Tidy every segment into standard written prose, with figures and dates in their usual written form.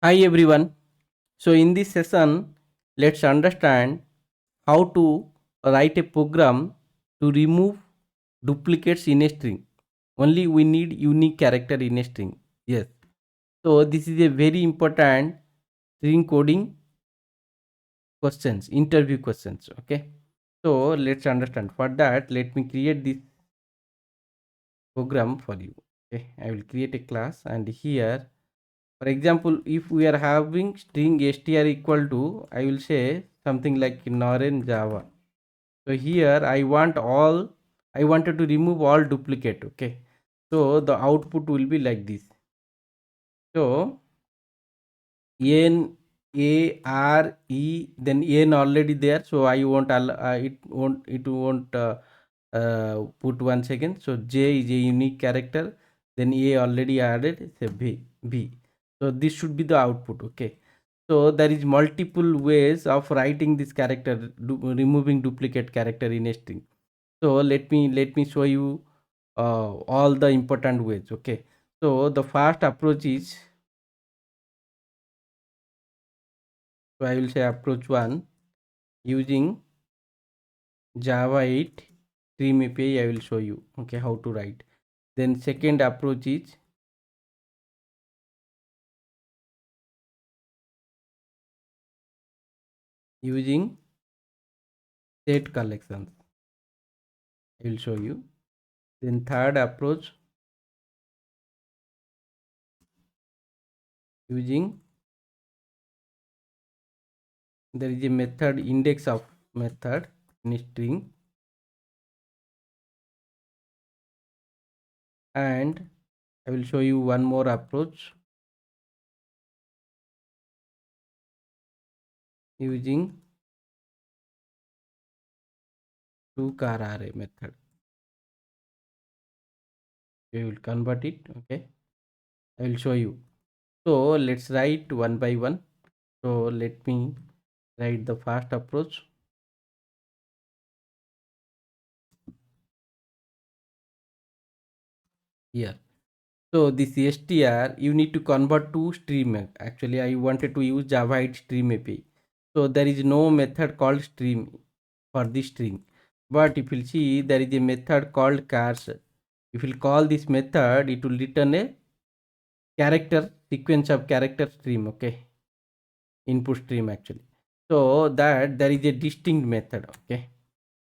Hi everyone. So in this session, let's understand how to write a program to remove duplicates in a string. Only we need unique character in a string. Yes. So this is a very important string coding questions, interview questions. Okay. So let's understand. For that, let me create this program for you. Okay. I will create a class, and here, for example, if we are having string str equal to, I will say something like Naren Java. So here I wanted to remove all duplicate. Okay. So the output will be like this. So N A R E, then N already there. So I won't put 1 second. So J is a unique character. Then A already added. Say B. So this should be the output. Okay. So there is multiple ways of writing this character, removing duplicate character in a string. So let me show you all the important ways. Okay. So the first approach is, so I will say approach 1, using Java8 Stream API. I will show you okay how to write. Then second approach is using set collections. I will show you. Then third approach, using, there is a method IndexOf method in string, and I will show you one more approach, using to-char array method. We will convert it. Okay. I will show you. So let's write one by one. So let me write the first approach. Here. So this str you need to convert to stream. Actually, I wanted to use Java8 Stream API. So there is no method called stream for this string. But if you see, there is a method called chars. If you call this method, it will return a character sequence of character stream. Okay. Input stream actually. So that there is a distinct method. Okay.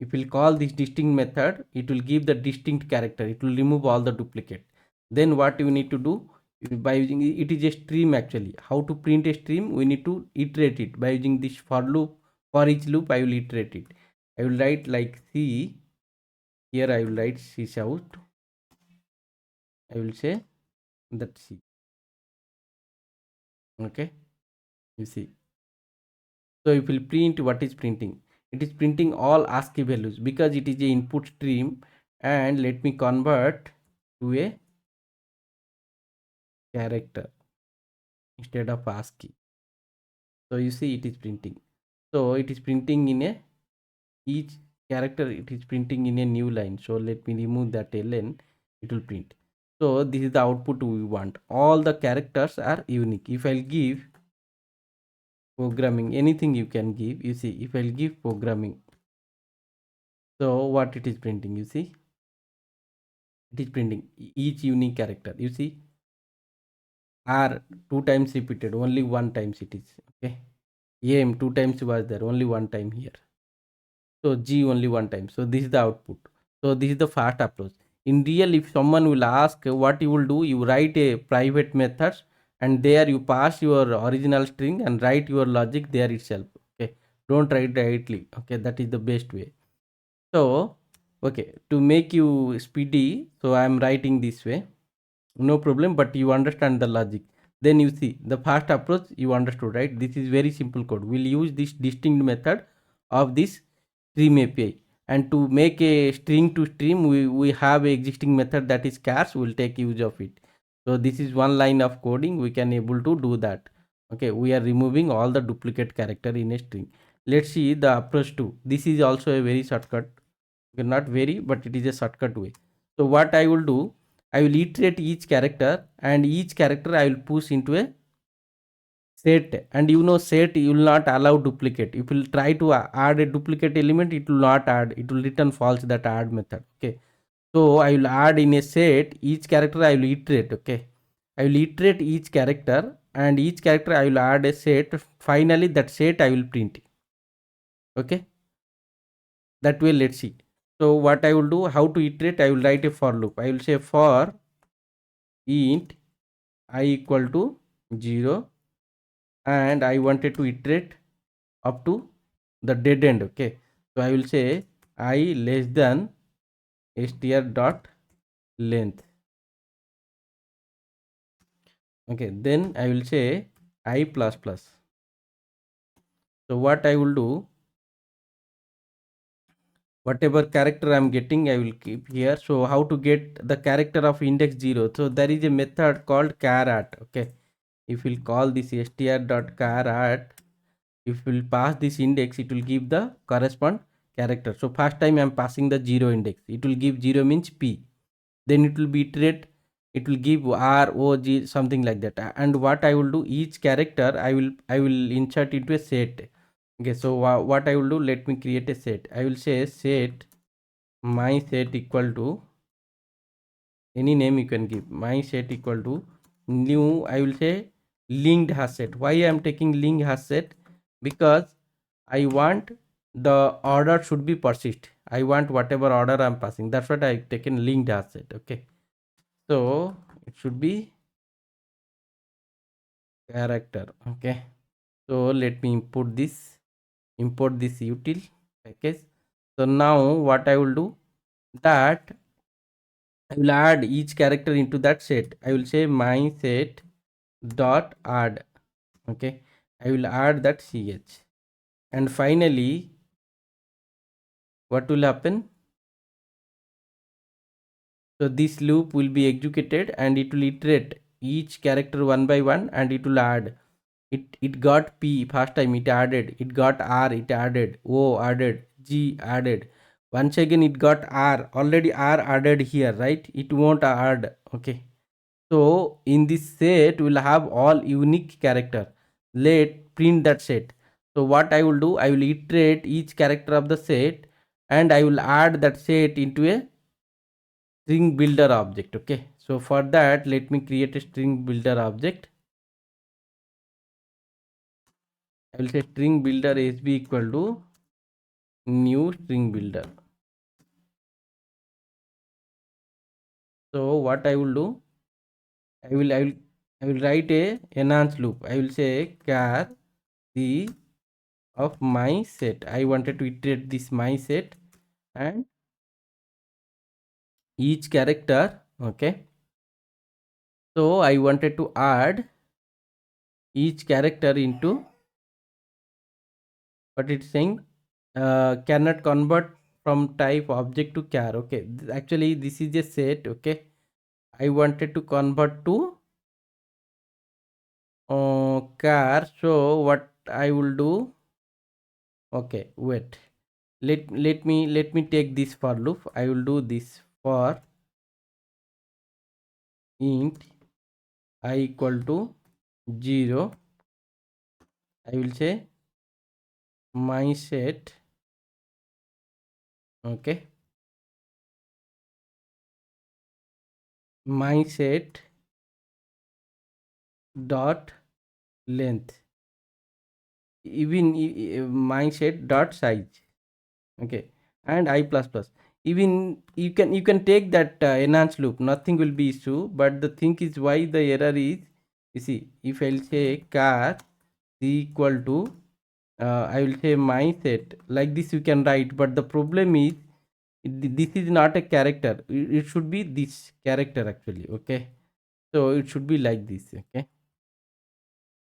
If we'll call this distinct method, it will give the distinct character. It will remove all the duplicate. Then what you need to do by using it is a stream actually. How to print a stream? We need to iterate it by using this for loop. For each loop, I will iterate it. I will write like C. Here I will write C out. I will say that C. Okay. You see. So if we'll print, what is printing? It is printing all ASCII values because it is a input stream. And let me convert to a character instead of ASCII. So you see it is printing. So it is printing in a each character, it is printing in a new line. So let me remove that ln, it will print. So this is the output we want. All the characters are unique. If I'll give programming, anything you can give, you see, if I'll give programming, so what it is printing, you see, it is printing each unique character. You see, R 2 times repeated, only 1 times it is. Okay. M 2 times was there, only 1 time here. So G only 1 time. So this is the output. So this is the first approach. In real, if someone will ask what you will do, you write a private methods, and there you pass your original string and write your logic there itself. Okay. Don't write directly. Okay. That is the best way. So, okay, to make you speedy, so I am writing this way. No problem, but you understand the logic. Then you see the first approach you understood, right? This is very simple code. We'll use this distinct method of this stream API. And to make a string to stream, we have a existing method that is chars. We'll take use of it. So this is one line of coding. We can able to do that. Okay, we are removing all the duplicate character in a string. Let's see the approach 2. This is also a very shortcut. Okay, not very, but it is a shortcut way. So what I will do, I will iterate each character, and each character I will push into a set, and you know set you will not allow duplicate. If you will try to add a duplicate element, it will not add, it will return false, that add method. Okay, so I will add in a set each character, I will iterate. Okay, I will iterate each character, and each character I will add a set. Finally that set I will print. Okay, that way let's see. So what I will do, how to iterate, I will write a for loop. I will say for int I equal to 0, and I wanted to iterate up to the dead end. Okay, so I will say I less than str dot length. Okay, then I will say I plus plus. So what I will do, whatever character I'm getting, I will keep here. So how to get the character of index 0? So there is a method called char@. Okay, if we'll call this str dot char@, if we'll pass this index, it will give the correspond character. So first time I'm passing the 0 index, it will give 0 means p, then it will be iterate, it will give r o g something like that. And what I will do, each character I will insert into a set. Okay, so what I will do, let me create a set. I will say set my set equal to any name you can give. My set equal to new, I will say LinkedHashSet. Why I am taking LinkedHashSet? Because I want the order should be persist. I want whatever order I am passing. That's what I taken LinkedHashSet. Okay, so it should be character. Okay, so let me import this util package. So now what I will do, that I will add each character into that set. I will say my set dot add. Okay, I will add that ch, and finally what will happen, so this loop will be executed and it will iterate each character one by one, and it will add. It got p first time, it added, it got r, it added, o added, g added, once again it got r, already r added here, right? It won't add. Okay, so in this set we'll have all unique character. Let print that set. So what I will do, I will iterate each character of the set, and I will add that set into a string builder object. Okay, so for that let me create a string builder object. I will say string builder sb equal to new string builder. So what I will do, I will write a enhance loop. I will say char the of my set. I wanted to iterate this my set, and each character. Okay, so I wanted to add each character into what it's saying, cannot convert from type object to char. Okay, actually this is a set. Okay, I wanted to convert to char. So what I will do, okay, wait, let me take this for loop. I will do this for int I equal to 0. I will say my set. Okay, my set dot length, even my set dot size. Okay, and I plus plus. Even you can take that enhanced loop, nothing will be issue. But the thing is, why the error is, you see, if I'll say char equal to I will say my set, like this you can write, but the problem is this is not a character. It should be this character actually. Okay, so it should be like this. Okay,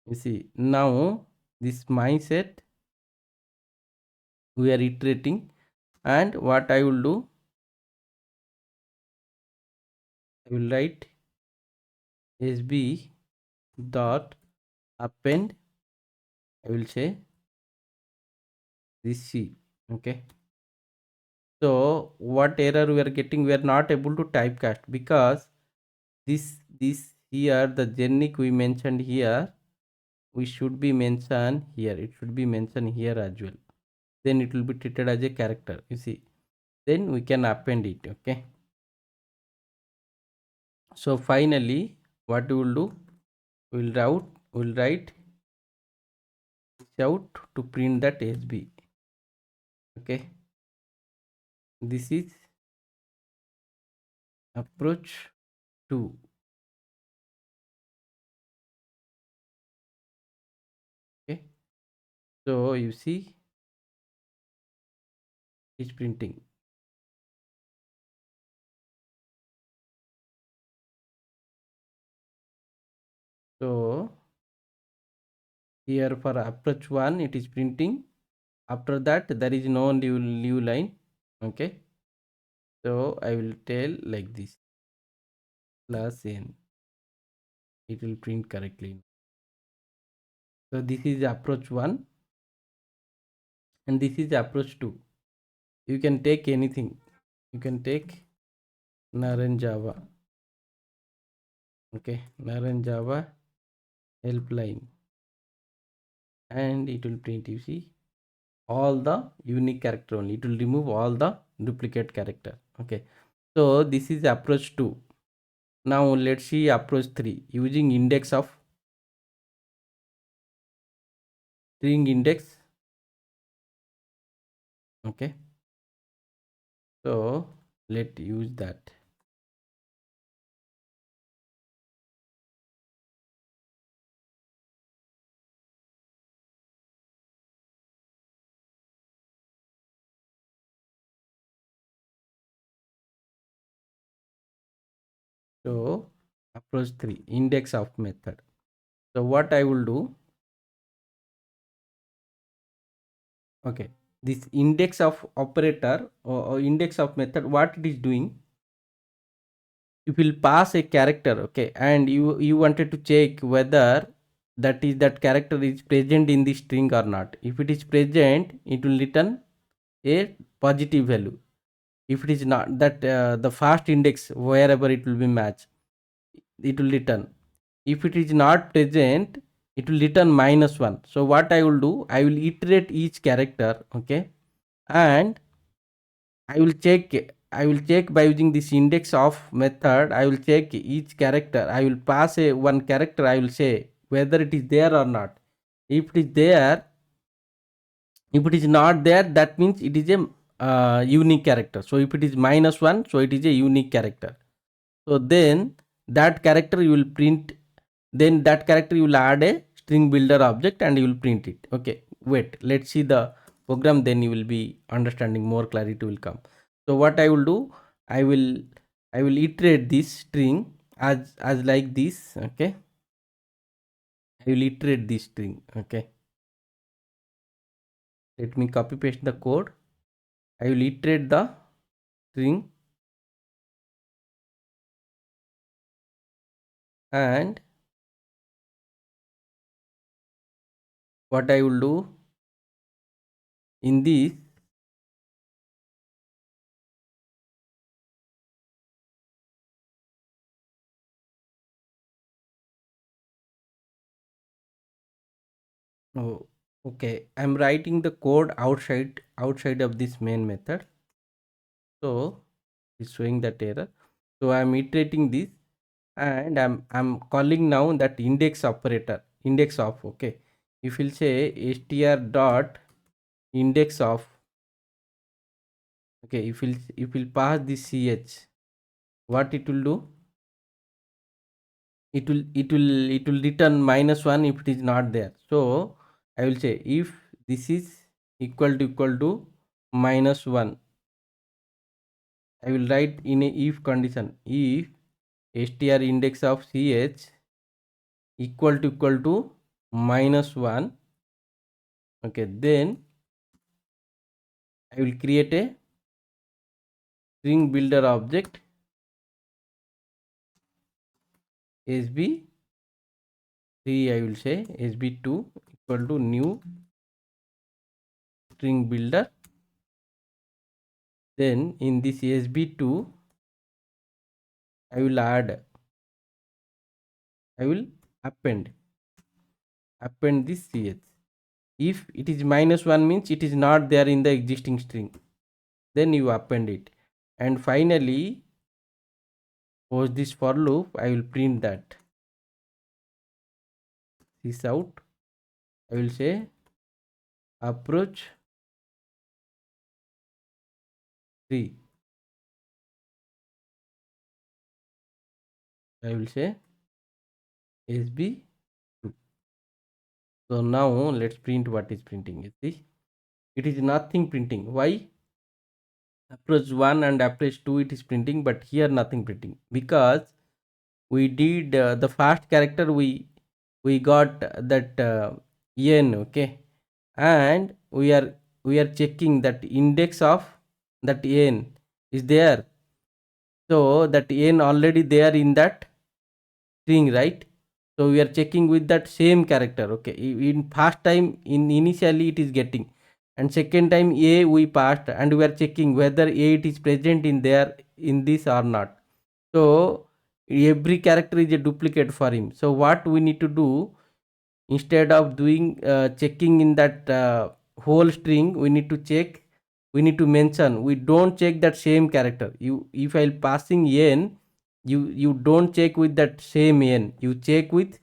you see, now this mindset we are iterating, and what I will do, I will write sb dot append, I will say this c. Okay, so what error we are getting, we are not able to typecast, because this here the generic we mentioned here, we should be mentioned here, it should be mentioned here as well, then it will be treated as a character, you see, then we can append it. Okay, so finally what we will do, we'll write this out to print that SB. Okay, this is approach 2. Okay, so you see it's printing. So here for approach 1 it is printing, after that there is no new line. Okay, so I will tell like this plus n, it will print correctly. So this is approach 1 and this is approach 2. You can take anything, you can take Naren Java. Okay, Naren Java helpline, and it will print, you see, all the unique character only, it will remove all the duplicate character. Okay, so this is approach 2. Now let's see approach 3 using index of string index. Okay, so let's use that. So approach 3 index of method. So what I will do, okay, this index of operator or index of method, what it is doing, you will pass a character. Okay, and you wanted to check whether that character is present in the string or not. If it is present, it will return a positive value. If it is not, that the first index wherever it will be matched, it will return. If it is not present, it will return -1. So what I will do, I will iterate each character. Okay, and I will check by using this index of method. I will check each character. I will pass a one character. I will say whether it is there or not. If it is there, if it is not there, that means it is a unique character. So if it is -1, so it is a unique character. So then that character you will print, then that character you will add a string builder object and you will print it. Okay, wait, let's see the program, then you will be understanding, more clarity will come. So what I will do, i will I will iterate this string as like this. Okay, I will iterate this string. Okay, let me copy paste the code. I will iterate the string, and what I will do in this, oh, okay, I'm writing the code outside of this main method, so it's showing that error. So I'm iterating this, and I'm calling now that index operator, index of. Okay, if you'll say str dot index of. Okay, if you'll pass this ch, what it will do, it will return -1 if it is not there. So I will say if this is equal to -1, I will write in a if condition, if str index of ch equal to -1. Okay, then I will create a string builder object sb3. I will say sb2 equal to new string builder. Then in this sb2 I will append append this ch. If it is -1 means it is not there in the existing string, then you append it. And finally, post this for loop, I will print that this out. I will say approach 3. I will say SB2. So now let's print what is printing. You see, it is nothing printing. Why? Approach 1 and approach 2 it is printing, but here nothing printing, because we did the first character, we got that n, okay, and we are checking that index of that n is there. So that n already there in that string, right? So we are checking with that same character, okay. In first time, in initially it is getting, and second time a we passed, and we are checking whether a it is present in there in this or not. So every character is a duplicate for him. So what we need to do, instead of doing checking in that whole string, we need to check, we need to mention, we don't check that same character. You, if I'll passing n, you don't check with that same n, you check with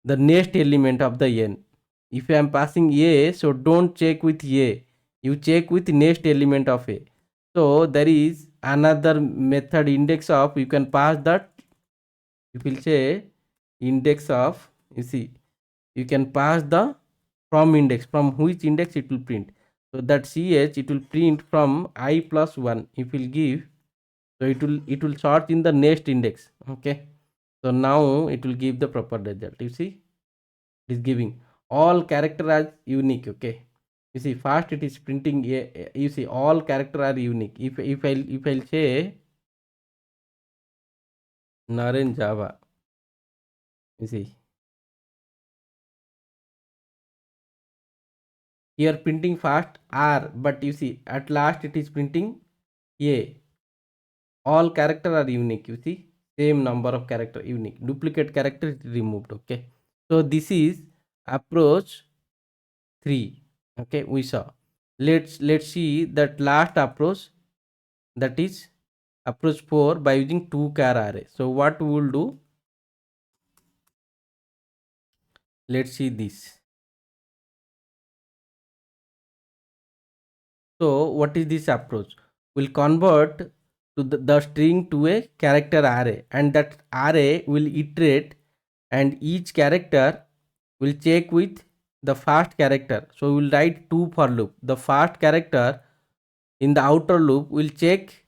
the next element of the n. If I am passing a, so don't check with a, you check with next element of a. So there is another method, IndexOf. You can pass that, you will say IndexOf. You see, you can pass the from index, from which index it will print. So that ch it will print from I plus 1. If will give, so it will sort in the next index, okay. So now it will give the proper result. You see, it is giving all character as unique, okay. You see, first it is printing a, you see all character are unique. If I'll say Naren Java, you see, here printing first R, but you see at last it is printing a. All character are unique. You see, same number of character unique, duplicate character is removed, okay. So this is approach 3, okay, we saw. Let's see that last approach, that is approach 4, by using 2-char array. So what we will do, let's see this. So what is this approach? We'll convert to the string to a character array, and that array will iterate, and each character will check with the first character. So we'll write 2 for loop. The first character in the outer loop will check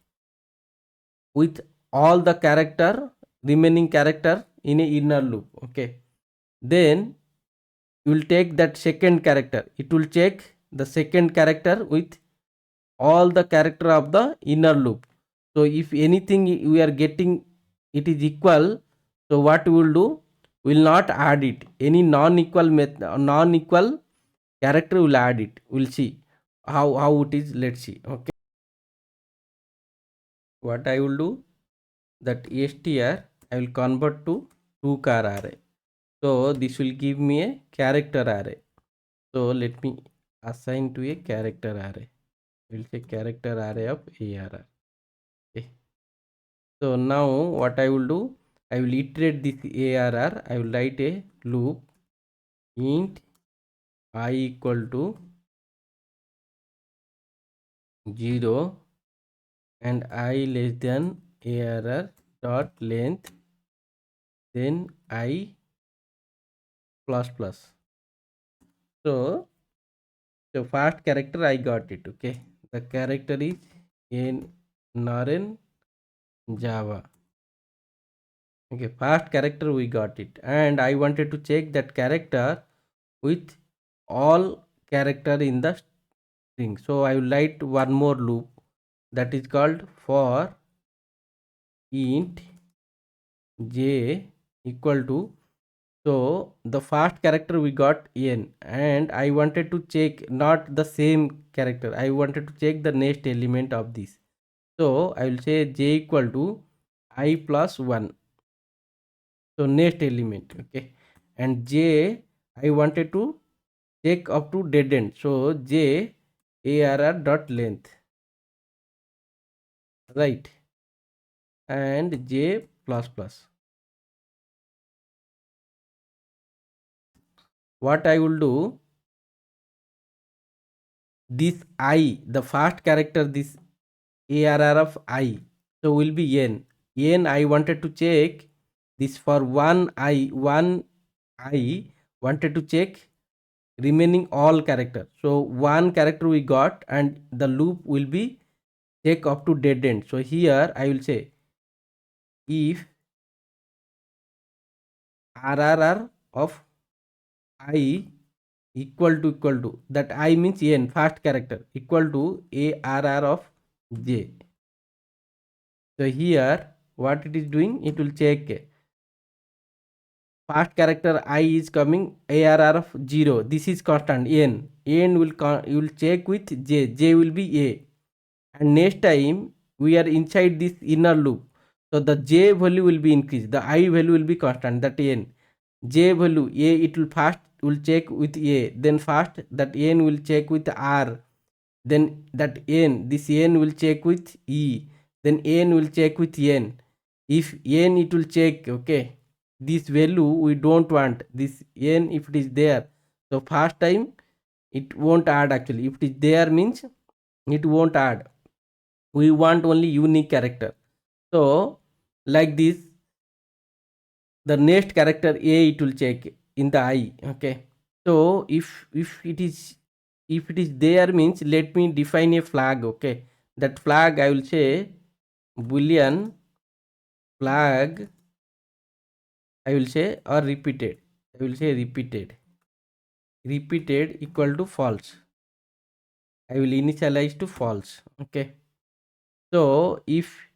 with all the character, remaining character in a inner loop, okay. Then you will take that second character, it will check the second character with all the character of the inner loop. So if anything we are getting it is equal, so what we will do, we will not add it. Any non-equal non-equal character will add it. We'll see how it is. Let's see, okay. What I will do, that str I will convert to 2-char array. So this will give me a character array. So let me assign to a character array. We'll say character array of arr. Okay. So now what I will do, I will iterate this arr. I will write a loop int I equal to 0 and I less than arr dot length, then I plus plus. So the first character I got it, okay. The character is in Naren Java. Okay, first character we got it, and I wanted to check that character with all character in the string. So I will write one more loop, that is called for int j equal to, so the first character we got n, and I wanted to check not the same character, I wanted to check the next element of this. So I will say j equal to I plus 1. So next element, okay, and j I wanted to check up to dead end. So j arr dot length, right, and j plus plus. What I will do, this I, the first character, this arr of I, so will be n. I wanted to check this for one I wanted to check remaining all character. So one character we got, and the loop will be check up to dead end. So here I will say if rrr of I equal to that I means n, first character, equal to arr of j. So here what it is doing, it will check first character I is coming arr of 0. This is constant n. You will check with j. J will be a. And next time we are inside this inner loop. So the j value will be increased. The I value will be constant. That n. J value a, it will first will check with a. Then first that n will check with r. Then that n, this n will check with e. Then n will check with n. If n it will check, okay, this value we don't want, this n if it is there, so first time it won't add. Actually if it is there means it won't add, we want only unique character. So like this, the next character a it will check in the I. Okay, so if it is there means, let me define a flag. Okay, that flag I will say boolean flag, I will say, or repeated, I will say repeated equal to false. I will initialize to false. Okay, so if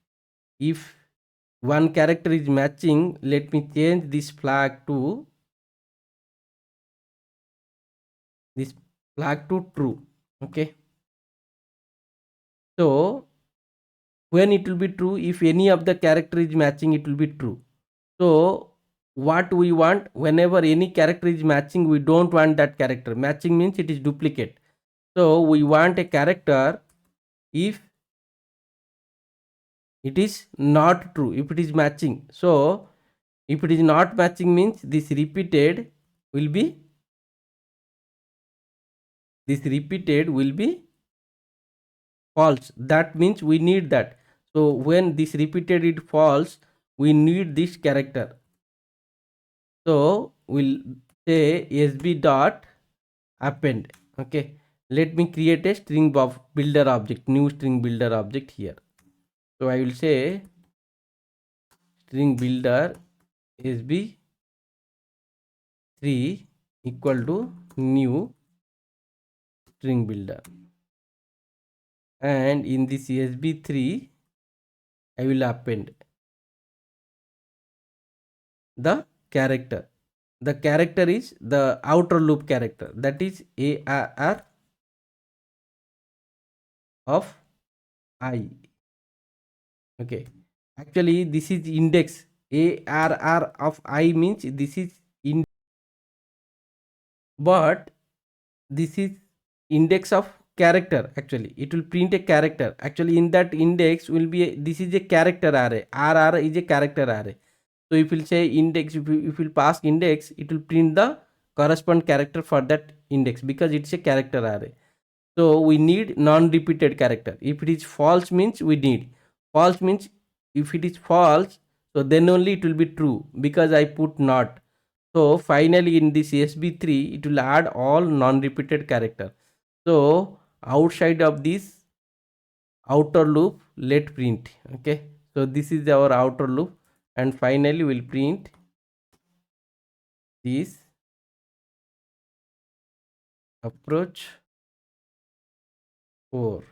one character is matching, let me change this flag to true. Okay, so when it will be true, if any of the character is matching, it will be true. So what we want, whenever any character is matching, we don't want that character. Matching means it is duplicate. So we want a character if it is not true, if it is matching. So if it is not matching means this repeated will be false. That means we need that. So when this repeated is false, we need this character. So we'll say sb dot append. Okay, let me create a string builder object, new string builder object here. So I will say string builder sb3 equal to new string builder, and in this sb3 I will append the character. The character is the outer loop character, that is arr of I. Okay, actually this is index. Arr of I means this is in, but this is index of character. Actually it will print a character. Actually in that index will be this is a character array. Rr is a character array. So if we'll say index, if we'll pass index, it will print the correspond character for that index, because it's a character array. So we need non-repeated character. If it is false means we need false means, if it is false, so then only it will be true, because I put not. So finally in this sb3 it will add all non-repeated character. So outside of this outer loop, let print. Okay, so this is our outer loop, and finally we'll print this approach 4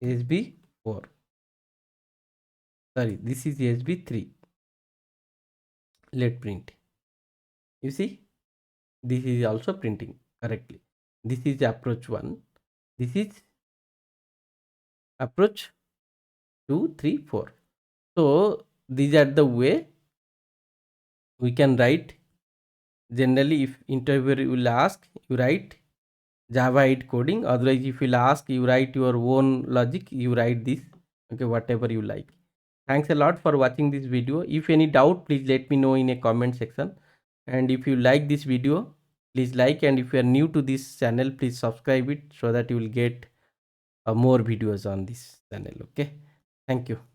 sb4, sorry, this is sb3. Let print. You see, this is also printing correctly. This is approach 1, this is approach 2, 3, 4. So these are the way we can write, generally if interviewer will ask, you write Java 8 coding. Otherwise, if you'll ask, you write your own logic, you write this, okay, whatever you like. Thanks a lot for watching this video. If any doubt, please let me know in a comment section. And if you like this video, please like, and if you are new to this channel, please subscribe it so that you will get more videos on this channel. Okay, thank you.